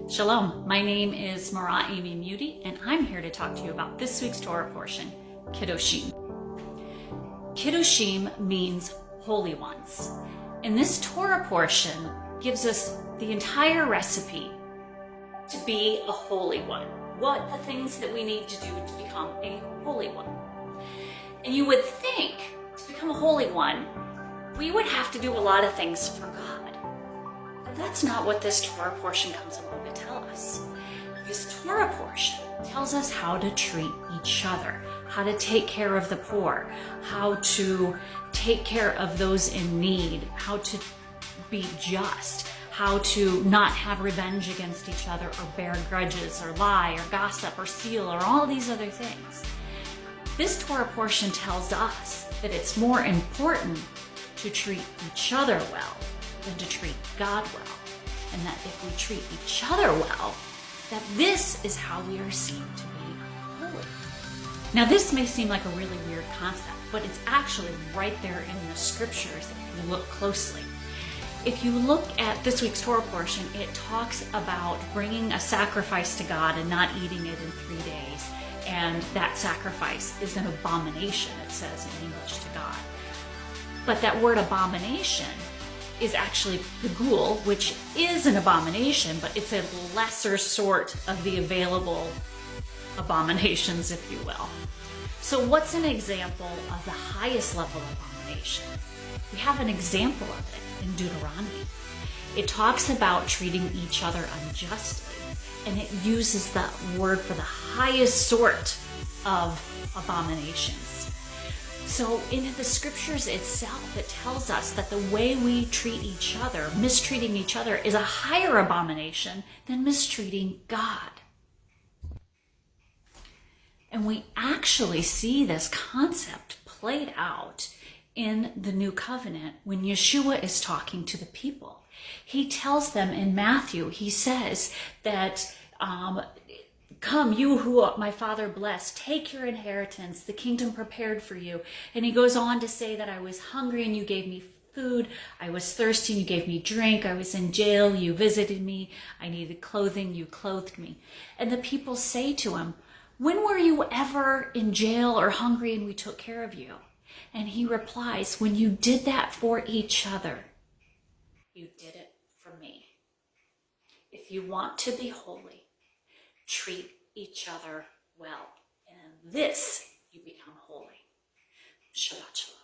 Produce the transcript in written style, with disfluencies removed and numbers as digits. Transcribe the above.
Shalom, my name is Mara Amy Muti, and I'm here to talk to you about this week's Torah portion, Kedoshim. Kedoshim means holy ones. And this Torah portion gives us the entire recipe to be a holy one. What the things that we need to do to become a holy one. And you would think to become a holy one, we would have to do a lot of things for God. But that's not what this Torah portion comes along to tell us. This Torah portion tells us how to treat each other, how to take care of the poor, how to take care of those in need, how to be just, how to not have revenge against each other or bear grudges or lie or gossip or steal or all these other things. This Torah portion tells us that it's more important to treat each other well than to treat God well. And that if we treat each other well, that this is how we are seen to be holy. Now this may seem like a really weird concept, but it's actually right there in the scriptures if you look closely. If you look at this week's Torah portion, it talks about bringing a sacrifice to God and not eating it in 3 days. And that sacrifice is an abomination, it says in English, to God. But that word abomination is actually pegul, which is an abomination, but it's a lesser sort of the available abominations, if you will. So what's an example of the highest level abomination? We have an example of it in Deuteronomy. It talks about treating each other unjustly, and it uses that word for the highest sort of abominations. So in the scriptures itself, it tells us that the way we treat each other, mistreating each other, is a higher abomination than mistreating God. And we actually see this concept played out in the New Covenant when Yeshua is talking to the people. He tells them in Matthew, he says that, come, you who my Father blessed, take your inheritance, the kingdom prepared for you. And he goes on to say that I was hungry and you gave me food. I was thirsty and you gave me drink. I was in jail, you visited me. I needed clothing, you clothed me. And the people say to him, when were you ever in jail or hungry and we took care of you? And he replies, when you did that for each other, you did it for me. If you want to be holy, treat each other well. And in this, you become holy. Shabbat shalom.